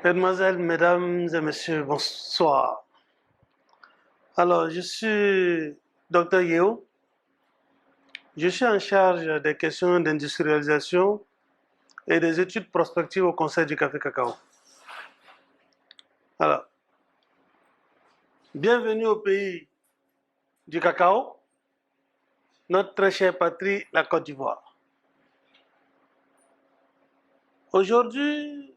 Mesdemoiselles, Mesdames et Messieurs, bonsoir. Alors, je suis Dr Yeo. Je suis en charge des questions d'industrialisation et des études prospectives au Conseil du Café Cacao. Alors, bienvenue au pays du cacao, notre très chère patrie, la Côte d'Ivoire. Aujourd'hui,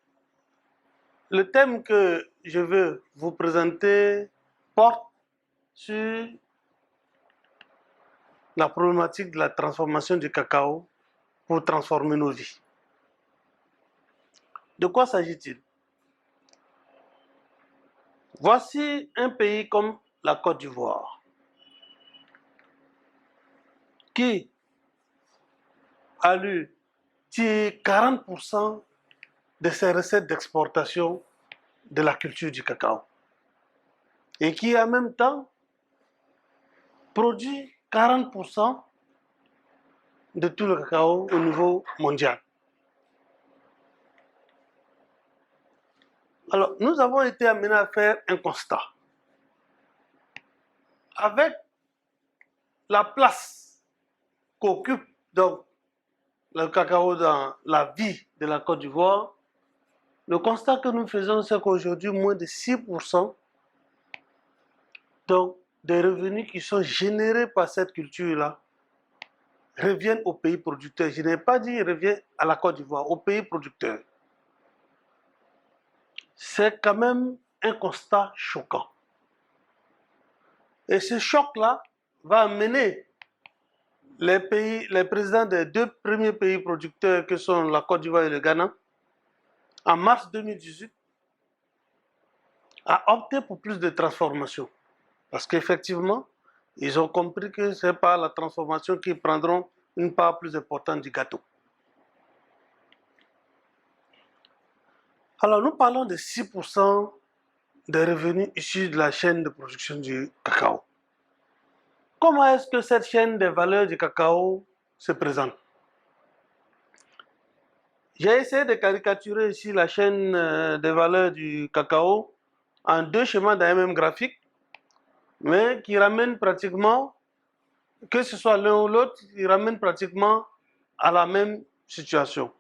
le thème que je veux vous présenter porte sur la problématique de la transformation du cacao pour transformer nos vies. De quoi s'agit-il? Voici un pays comme la Côte d'Ivoire qui a eu 40% de ses recettes d'exportation de la culture du cacao et qui en même temps produit 40% de tout le cacao au niveau mondial. Alors, nous avons été amenés à faire un constat. Avec la place qu'occupe donc le cacao dans la vie de la Côte d'Ivoire, le constat que nous faisons, c'est qu'aujourd'hui, moins de 6% donc, des revenus qui sont générés par cette culture-là reviennent aux pays producteurs. Je n'ai pas dit revient à la Côte d'Ivoire, aux pays producteurs. C'est quand même un constat choquant. Et ce choc-là va amener les présidents des deux premiers pays producteurs que sont la Côte d'Ivoire et le Ghana, en mars 2018, à opter pour plus de transformation. Parce qu'effectivement, ils ont compris que ce n'est pas la transformation qui prendront une part plus importante du gâteau. Alors, nous parlons de 6% des revenus issus de la chaîne de production du cacao. Comment est-ce que cette chaîne des valeurs du cacao se présente? J'ai essayé de caricaturer ici la chaîne des valeurs du cacao en deux schémas d'un même graphique, mais qui ramènent pratiquement, que ce soit l'un ou l'autre, ils ramènent pratiquement à la même situation.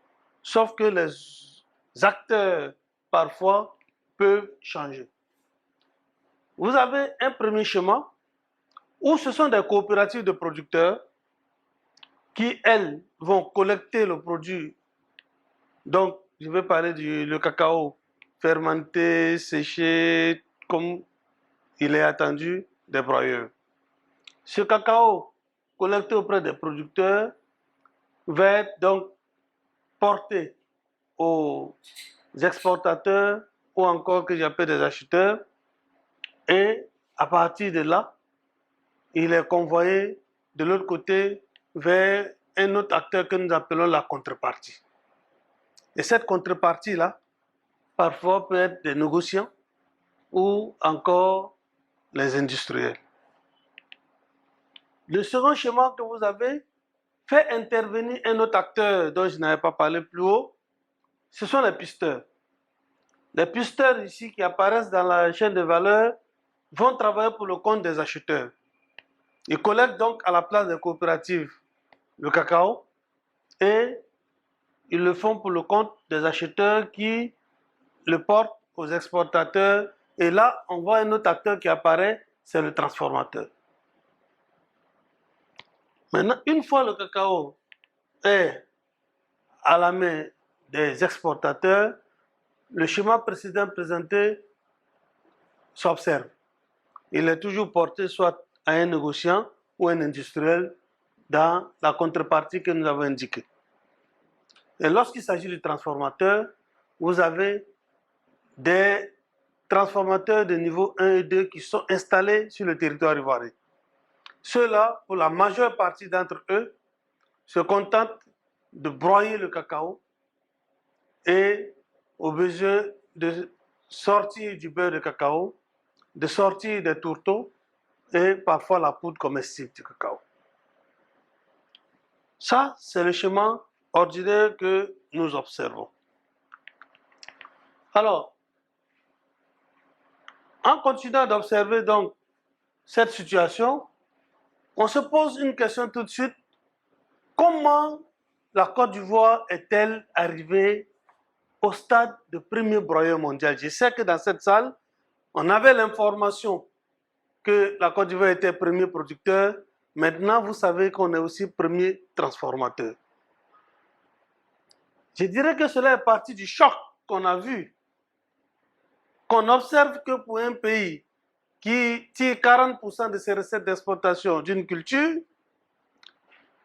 Sauf que les acteurs, parfois, peuvent changer. Vous avez un premier schéma où ce sont des coopératives de producteurs qui, elles, vont collecter le produit. Donc, je vais parler du cacao fermenté, séché, comme il est attendu des broyeurs. Ce cacao collecté auprès des producteurs va être donc porté aux exportateurs ou encore que j'appelle des acheteurs. Et à partir de là, il est convoyé de l'autre côté vers un autre acteur que nous appelons la contrepartie. Et cette contrepartie-là, parfois peut être des négociants ou encore les industriels. Le second schéma que vous avez fait intervenir un autre acteur dont je n'avais pas parlé plus haut, ce sont les pisteurs. Les pisteurs ici qui apparaissent dans la chaîne de valeur vont travailler pour le compte des acheteurs. Ils collectent donc à la place des coopératives le cacao et ils le font pour le compte des acheteurs qui le portent aux exportateurs. Et là, on voit un autre acteur qui apparaît, c'est le transformateur. Maintenant, une fois le cacao est à la main des exportateurs, le schéma précédent présenté s'observe. Il est toujours porté soit à un négociant ou un industriel dans la contrepartie que nous avons indiquée. Et lorsqu'il s'agit du transformateur, vous avez des transformateurs de niveau 1 et 2 qui sont installés sur le territoire ivoirien. Ceux-là, pour la majeure partie d'entre eux, se contentent de broyer le cacao et au besoin de sortir du beurre de cacao, de sortir des tourteaux et parfois la poudre comestible du cacao. Ça, c'est le schéma ordinaire que nous observons. Alors, En continuant d'observer donc cette situation, on se pose une question tout de suite. Comment la Côte d'Ivoire est-elle arrivée au stade de premier broyeur mondial? Je sais que dans cette salle, on avait l'information que la Côte d'Ivoire était premier producteur. Maintenant, vous savez qu'on est aussi premier transformateur. Je dirais que cela est parti du choc qu'on a vu, qu'on observe que pour un pays qui tire 40% de ses recettes d'exportation d'une culture,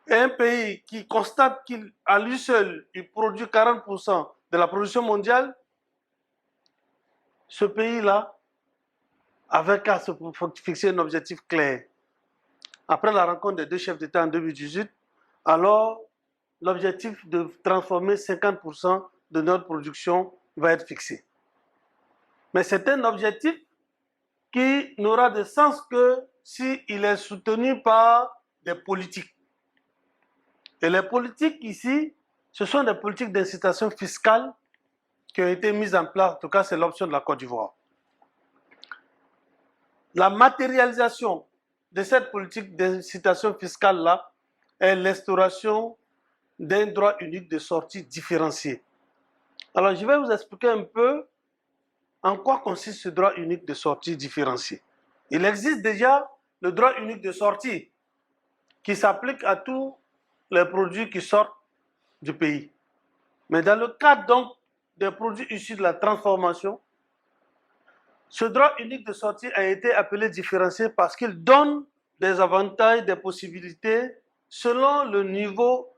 et un pays qui constate qu'à lui seul, il produit 40% de la production mondiale, ce pays-là avait qu'à se fixer un objectif clair. Après la rencontre des deux chefs d'État en 2018, alors l'objectif de transformer 50% de notre production va être fixé. Mais c'est un objectif qui n'aura de sens que s'il est soutenu par des politiques. Et les politiques ici, ce sont des politiques d'incitation fiscale qui ont été mises en place. En tout cas, c'est l'option de la Côte d'Ivoire. La matérialisation de cette politique d'incitation fiscale-là est l'instauration d'un droit unique de sortie différencié. Alors, je vais vous expliquer un peu en quoi consiste ce droit unique de sortie différencié. Il existe déjà le droit unique de sortie qui s'applique à tous les produits qui sortent du pays. Mais dans le cadre donc des produits issus de la transformation, ce droit unique de sortie a été appelé différencié parce qu'il donne des avantages, des possibilités selon le niveau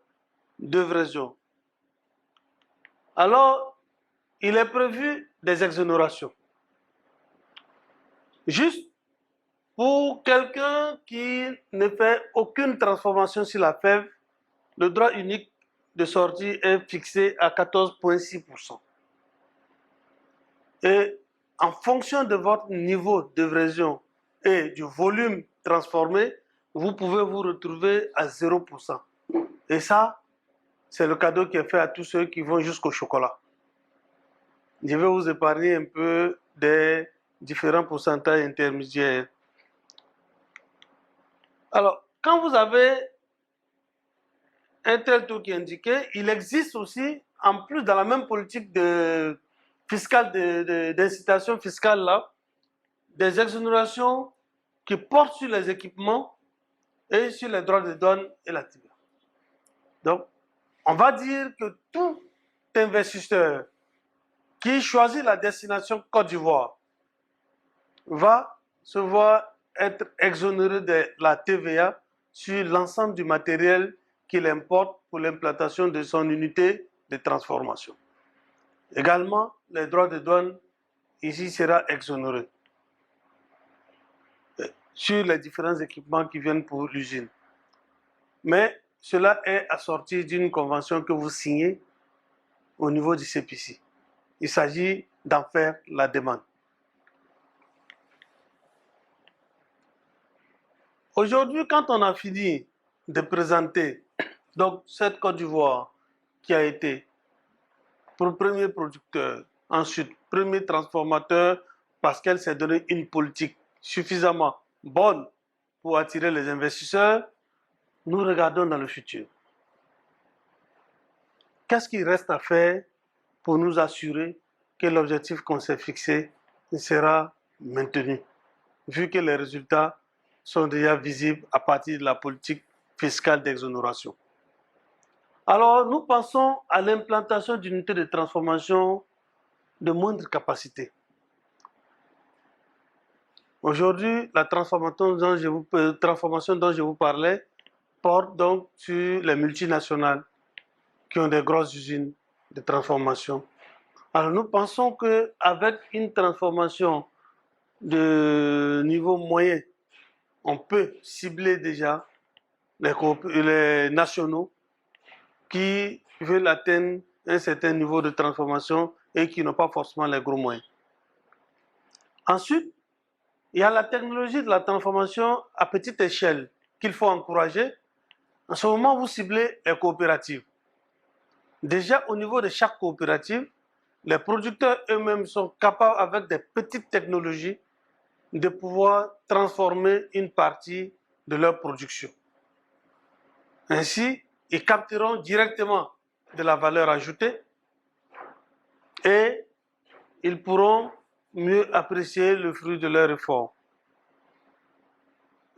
d'œuvraison. Alors, il est prévu des exonérations. Juste pour quelqu'un qui ne fait aucune transformation sur la fève, le droit unique de sortie est fixé à 14,6%. Et en fonction de votre niveau d'œuvraison et du volume transformé, vous pouvez vous retrouver à 0%. Et ça, c'est le cadeau qui est fait à tous ceux qui vont jusqu'au chocolat. Je vais vous épargner un peu des différents pourcentages intermédiaires. Alors, quand vous avez un tel taux qui est indiqué, il existe aussi, en plus dans la même politique fiscale d'incitation fiscale là, des exonérations qui portent sur les équipements et sur les droits de douane et la TVA. Donc, on va dire que tout investisseur qui choisit la destination Côte d'Ivoire va se voir être exonéré de la TVA sur l'ensemble du matériel qu'il importe pour l'implantation de son unité de transformation. Également, les droits de douane ici seront exonérés sur les différents équipements qui viennent pour l'usine. Mais cela est assorti d'une convention que vous signez au niveau du CPC. Il s'agit d'en faire la demande. Aujourd'hui, quand on a fini de présenter donc cette Côte d'Ivoire qui a été pour premier producteur, ensuite premier transformateur parce qu'elle s'est donné une politique suffisamment bonne pour attirer les investisseurs, nous regardons dans le futur. Qu'est-ce qu'il reste à faire pour nous assurer que l'objectif qu'on s'est fixé sera maintenu, vu que les résultats sont déjà visibles à partir de la politique fiscale d'exonération. Alors, nous pensons à l'implantation d'unités de transformation de moindre capacité. Aujourd'hui, la transformation dont je vous parlais porte donc sur les multinationales qui ont des grosses usines de transformation. Alors, nous pensons qu'avec une transformation de niveau moyen, on peut cibler déjà les nationaux qui veulent atteindre un certain niveau de transformation et qui n'ont pas forcément les gros moyens. Ensuite, il y a la technologie de la transformation à petite échelle qu'il faut encourager. En ce moment, vous ciblez les coopératives. Déjà, au niveau de chaque coopérative, les producteurs eux-mêmes sont capables, avec des petites technologies, de pouvoir transformer une partie de leur production. Ainsi, ils capteront directement de la valeur ajoutée et ils pourront mieux apprécier le fruit de leur effort.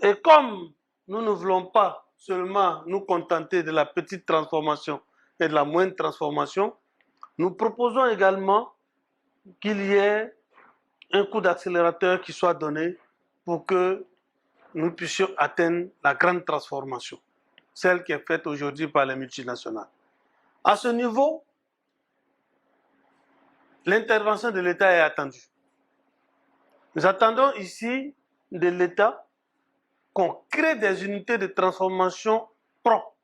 Et comme nous ne voulons pas seulement nous contenter de la petite transformation et de la moindre transformation, nous proposons également qu'il y ait un coup d'accélérateur qui soit donné pour que nous puissions atteindre la grande transformation, celle qui est faite aujourd'hui par les multinationales. À ce niveau, l'intervention de l'État est attendue. Nous attendons ici de l'État qu'on crée des unités de transformation propres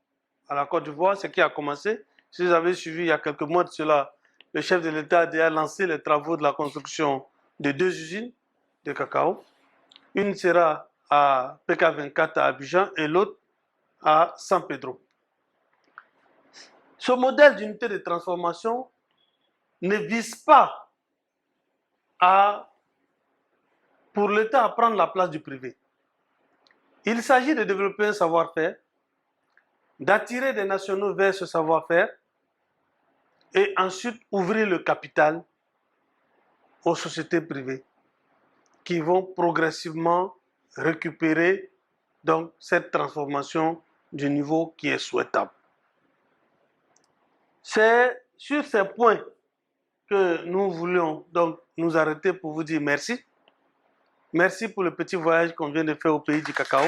à la Côte d'Ivoire, ce qui a commencé. Si vous avez suivi il y a quelques mois de cela, le chef de l'État a déjà lancé les travaux de la construction de 2 usines de cacao. Une sera à PK24 à Abidjan et l'autre à San Pedro. Ce modèle d'unité de transformation ne vise pas pour l'État à prendre la place du privé. Il s'agit de développer un savoir-faire, d'attirer des nationaux vers ce savoir-faire et ensuite ouvrir le capital aux sociétés privées qui vont progressivement récupérer donc cette transformation du niveau qui est souhaitable. C'est sur ces points que nous voulions donc nous arrêter pour vous dire merci. Merci pour le petit voyage qu'on vient de faire au pays du cacao.